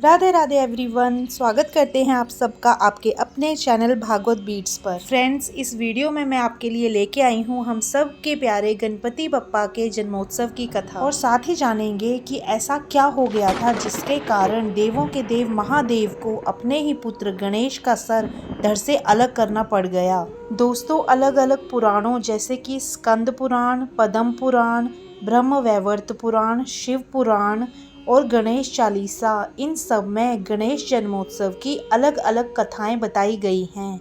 Radhe Radhe everyone, स्वागत करते हैं आप सबका आपके अपने चैनल भागवत बीट्स पर। फ्रेंड्स, इस वीडियो में मैं आपके लिए लेके आई हूँ हम सब के प्यारे गणपति बप्पा के जन्मोत्सव की कथा, और साथ ही जानेंगे कि ऐसा क्या हो गया था जिसके कारण देवों के देव महादेव को अपने ही पुत्र गणेश का सर धड़ से अलग करना पड़ गया। दोस्तों, अलग अलग पुराणों जैसे कि स्कंद पुराण, पद्म पुराण, ब्रह्म वैवर्त पुराण, शिव पुराण और गणेश चालीसा, इन सब में गणेश जन्मोत्सव की अलग अलग कथाएं बताई गई हैं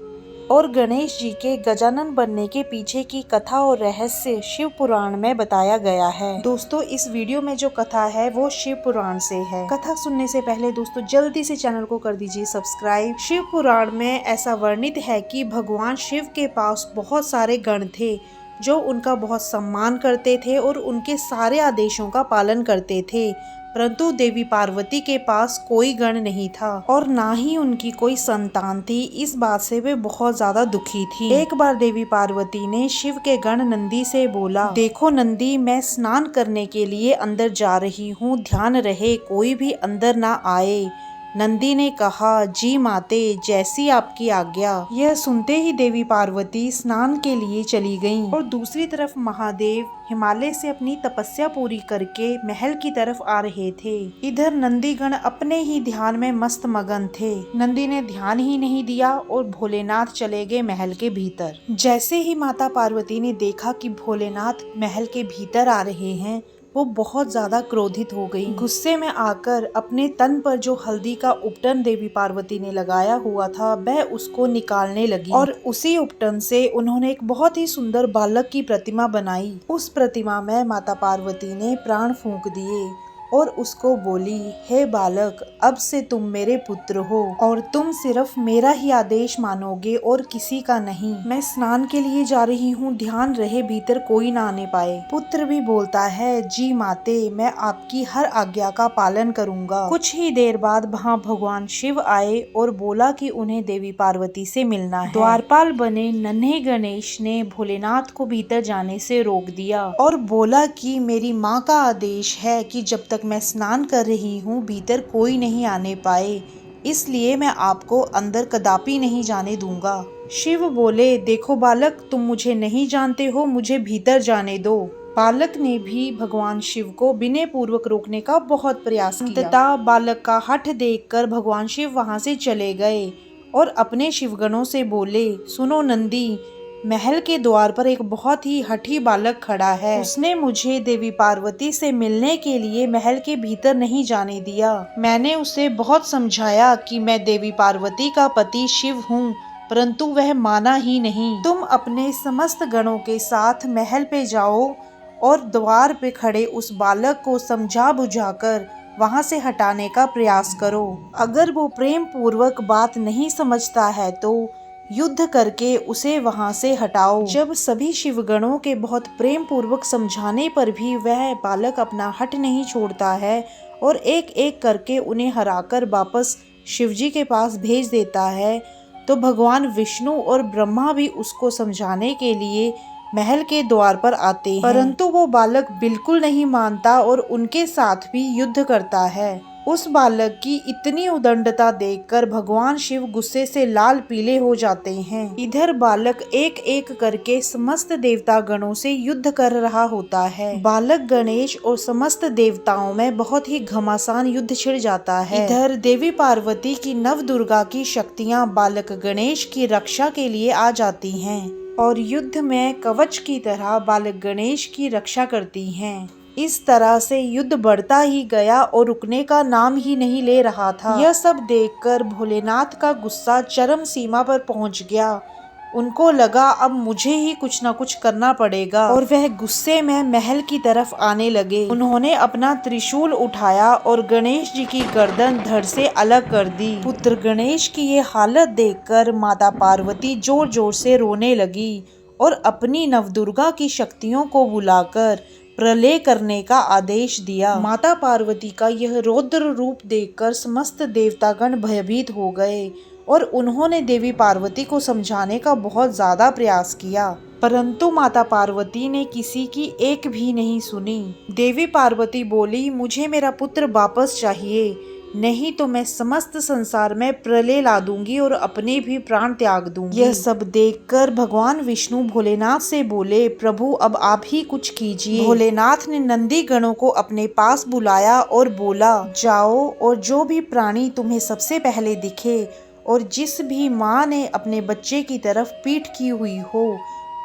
और गणेश जी के गजानन बनने के पीछे की कथा और रहस्य शिव पुराण में बताया गया है। दोस्तों, इस वीडियो में जो कथा है वो शिव पुराण से है। कथा सुनने से पहले दोस्तों जल्दी से चैनल को कर दीजिए सब्सक्राइब। शिव पुराण में ऐसा वर्णित है कि भगवान शिव के पास बहुत सारे गण थे जो उनका बहुत सम्मान करते थे और उनके सारे आदेशों का पालन करते थे, परंतु देवी पार्वती के पास कोई गण नहीं था और ना ही उनकी कोई संतान थी। इस बात से वे बहुत ज्यादा दुखी थी। एक बार देवी पार्वती ने शिव के गण नंदी से बोला, देखो नंदी, मैं स्नान करने के लिए अंदर जा रही हूँ, ध्यान रहे कोई भी अंदर ना आए। नंदी ने कहा, जी माते, जैसी आपकी आज्ञा। यह सुनते ही देवी पार्वती स्नान के लिए चली गईं और दूसरी तरफ महादेव हिमालय से अपनी तपस्या पूरी करके महल की तरफ आ रहे थे। इधर नंदीगण अपने ही ध्यान में मस्त मगन थे। नंदी ने ध्यान ही नहीं दिया और भोलेनाथ चले गए महल के भीतर। जैसे ही माता पार्वती ने देखा कि भोलेनाथ महल के भीतर आ रहे हैं, वो बहुत ज्यादा क्रोधित हो गई। गुस्से में आकर अपने तन पर जो हल्दी का उपटन देवी पार्वती ने लगाया हुआ था वह उसको निकालने लगी और उसी उपटन से उन्होंने एक बहुत ही सुंदर बालक की प्रतिमा बनाई। उस प्रतिमा में माता पार्वती ने प्राण फूंक दिए और उसको बोली, हे बालक, अब से तुम मेरे पुत्र हो और तुम सिर्फ मेरा ही आदेश मानोगे और किसी का नहीं। मैं स्नान के लिए जा रही हूँ, ध्यान रहे भीतर कोई ना आने पाए। पुत्र भी बोलता है, जी माते, मैं आपकी हर आज्ञा का पालन करूँगा। कुछ ही देर बाद वहाँ भगवान शिव आए और बोला कि उन्हें देवी पार्वती से मिलना है। द्वारपाल बने नन्हे गणेश ने भोलेनाथ को भीतर जाने से रोक दिया और बोला कि मेरी माँ का आदेश है कि जब तक मैं स्नान कर रही हूँ भीतर कोई नहीं आने पाए, इसलिए मैं आपको अंदर कदापि नहीं जाने दूंगा। शिव बोले, देखो बालक, तुम मुझे नहीं जानते हो, मुझे भीतर जाने दो। बालक ने भी भगवान शिव को विनय पूर्वक रोकने का बहुत प्रयास किया। तथा बालक का हठ देखकर भगवान शिव वहां से चले गए और अपने शिवगणों से बोले, सुनो नंदी, महल के द्वार पर एक बहुत ही हठी बालक खड़ा है। उसने मुझे देवी पार्वती से मिलने के लिए महल के भीतर नहीं जाने दिया। मैंने उसे बहुत समझाया कि मैं देवी पार्वती का पति शिव हूँ, परंतु वह माना ही नहीं। तुम अपने समस्त गणों के साथ महल पे जाओ और द्वार पे खड़े उस बालक को समझा बुझाकर वहाँ से हटाने का प्रयास करो। अगर वो प्रेम पूर्वक बात नहीं समझता है तो युद्ध करके उसे वहां से हटाओ। जब सभी शिवगणों के बहुत प्रेम पूर्वक समझाने पर भी वह बालक अपना हट नहीं छोड़ता है और एक एक करके उन्हें हराकर वापस शिवजी के पास भेज देता है, तो भगवान विष्णु और ब्रह्मा भी उसको समझाने के लिए महल के द्वार पर आते हैं, परंतु वो बालक बिल्कुल नहीं मानता और उनके साथ भी युद्ध करता है। उस बालक की इतनी उदंडता देखकर भगवान शिव गुस्से से लाल पीले हो जाते हैं। इधर बालक एक एक करके समस्त देवता गणों से युद्ध कर रहा होता है। बालक गणेश और समस्त देवताओं में बहुत ही घमासान युद्ध छिड़ जाता है। इधर देवी पार्वती की नव दुर्गा की शक्तियाँ बालक गणेश की रक्षा के लिए आ जाती हैं और युद्ध में कवच की तरह बालक गणेश की रक्षा करती हैं। इस तरह से युद्ध बढ़ता ही गया और रुकने का नाम ही नहीं ले रहा था। यह सब देखकर भोलेनाथ का गुस्सा चरम सीमा पर पहुंच गया। उनको लगा अब मुझे ही कुछ न कुछ करना पड़ेगा और वह गुस्से में महल की तरफ आने लगे। उन्होंने अपना त्रिशूल उठाया और गणेश जी की गर्दन धड़ से अलग कर दी। पुत्र गणेश की ये हालत देखकर माता पार्वती जोर जोर से रोने लगी और अपनी नवदुर्गा की शक्तियों को बुलाकर प्रलय करने का आदेश दिया। माता पार्वती का यह रौद्र रूप देखकर समस्त देवतागण भयभीत हो गए और उन्होंने देवी पार्वती को समझाने का बहुत ज्यादा प्रयास किया, परंतु माता पार्वती ने किसी की एक भी नहीं सुनी। देवी पार्वती बोली, मुझे मेरा पुत्र वापस चाहिए। नहीं तो मैं समस्त संसार में प्रलय ला दूंगी और अपने भी प्राण त्याग दूंगी। यह सब देखकर भगवान विष्णु भोलेनाथ से बोले, प्रभु अब आप ही कुछ कीजिए। भोलेनाथ ने नंदी गणों को अपने पास बुलाया और बोला, जाओ और जो भी प्राणी तुम्हें सबसे पहले दिखे और जिस भी माँ ने अपने बच्चे की तरफ पीठ की हुई हो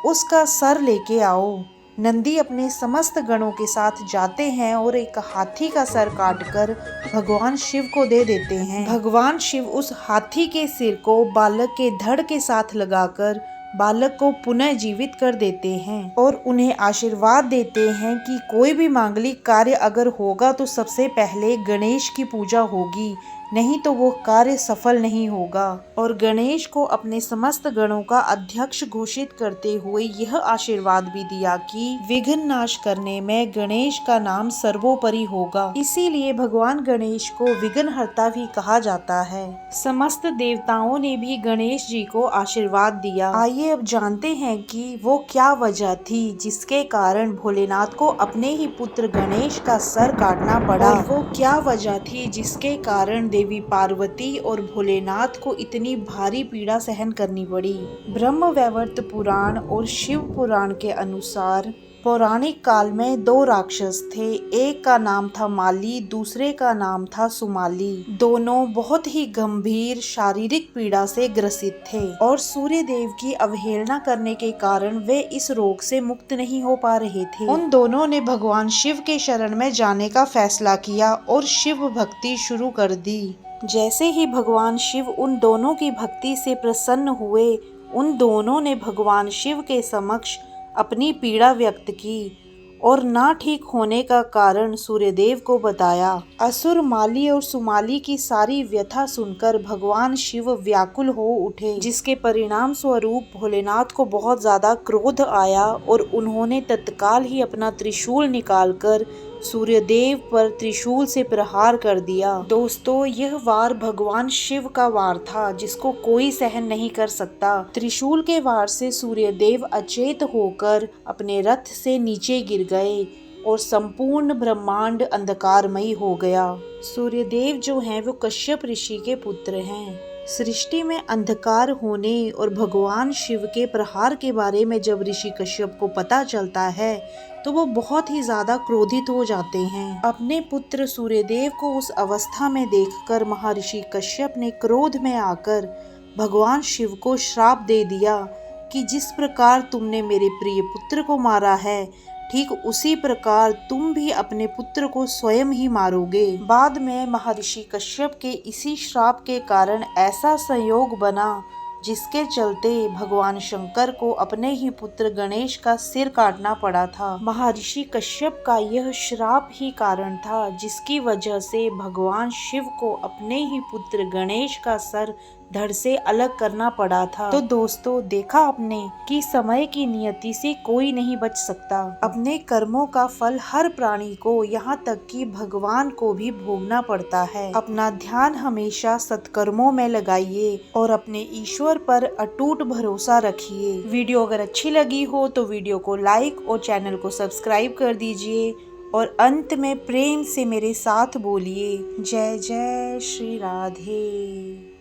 उसका सर लेके आओ। नंदी अपने समस्त गणों के साथ जाते हैं और एक हाथी का सर काटकर भगवान शिव को दे देते हैं। भगवान शिव उस हाथी के सिर को बालक के धड़ के साथ लगाकर बालक को पुनः जीवित कर देते हैं और उन्हें आशीर्वाद देते हैं कि कोई भी मांगलिक कार्य अगर होगा तो सबसे पहले गणेश की पूजा होगी, नहीं तो वो कार्य सफल नहीं होगा। और गणेश को अपने समस्त गणों का अध्यक्ष घोषित करते हुए यह आशीर्वाद भी दिया कि विघ्न नाश करने में गणेश का नाम सर्वोपरि होगा। इसीलिए भगवान गणेश को विघ्नहर्ता भी कहा जाता है। समस्त देवताओं ने भी गणेश जी को आशीर्वाद दिया। आइए अब जानते हैं कि वो क्या वजह थी जिसके कारण भोलेनाथ को अपने ही पुत्र गणेश का सर काटना पड़ा। और वो क्या वजह थी जिसके कारण देवी पार्वती और भोलेनाथ को इतनी भारी पीड़ा सहन करनी पड़ी। ब्रह्म वैवर्त पुराण और शिव पुराण के अनुसार पौराणिक काल में दो राक्षस थे। एक का नाम था माली, दूसरे का नाम था सुमाली। दोनों बहुत ही गंभीर शारीरिक पीड़ा से ग्रसित थे और सूर्य देव की अवहेलना करने के कारण वे इस रोग से मुक्त नहीं हो पा रहे थे। उन दोनों ने भगवान शिव के शरण में जाने का फैसला किया और शिव भक्ति शुरू कर दी। जैसे ही भगवान शिव उन दोनों की भक्ति से प्रसन्न हुए, उन दोनों ने भगवान शिव के समक्ष अपनी पीड़ा व्यक्त की और ना ठीक होने का कारण सूर्यदेव को बताया। असुर माली और सुमाली की सारी व्यथा सुनकर भगवान शिव व्याकुल हो उठे, जिसके परिणाम स्वरूप भोलेनाथ को बहुत ज्यादा क्रोध आया और उन्होंने तत्काल ही अपना त्रिशूल निकालकर सूर्यदेव पर त्रिशूल से प्रहार कर दिया। दोस्तों, यह वार भगवान शिव का वार था जिसको कोई सहन नहीं कर सकता। त्रिशूल के वार से सूर्यदेव अचेत होकर अपने रथ से नीचे गिर गए और संपूर्ण ब्रह्मांड अंधकारमयी हो गया। सूर्यदेव जो हैं वो कश्यप ऋषि के पुत्र हैं। सृष्टि में अंधकार होने और भगवान शिव के प्रहार के बारे में जब ऋषि कश्यप को पता चलता है तो वो बहुत ही ज्यादा क्रोधित हो जाते हैं। अपने पुत्र सूर्यदेव को उस अवस्था में देखकर महर्षि कश्यप ने क्रोध में आकर भगवान शिव को श्राप दे दिया कि जिस प्रकार तुमने मेरे प्रिय पुत्र को मारा है, ठीक उसी प्रकार तुम भी अपने पुत्र को स्वयं ही मारोगे। बाद में महर्षि कश्यप के इसी श्राप के कारण ऐसा संयोग बना जिसके चलते भगवान शंकर को अपने ही पुत्र गणेश का सिर काटना पड़ा था। महर्षि कश्यप का यह श्राप ही कारण था जिसकी वजह से भगवान शिव को अपने ही पुत्र गणेश का सर धड़ से अलग करना पड़ा था। तो दोस्तों, देखा आपने कि समय की नियति से कोई नहीं बच सकता। अपने कर्मों का फल हर प्राणी को, यहाँ तक कि भगवान को भी भोगना पड़ता है। अपना ध्यान हमेशा सत्कर्मों में लगाइए और अपने ईश्वर पर अटूट भरोसा रखिए। वीडियो अगर अच्छी लगी हो तो वीडियो को लाइक और चैनल को सब्सक्राइब कर दीजिए और अंत में प्रेम से मेरे साथ बोलिए, जय जय श्री राधे।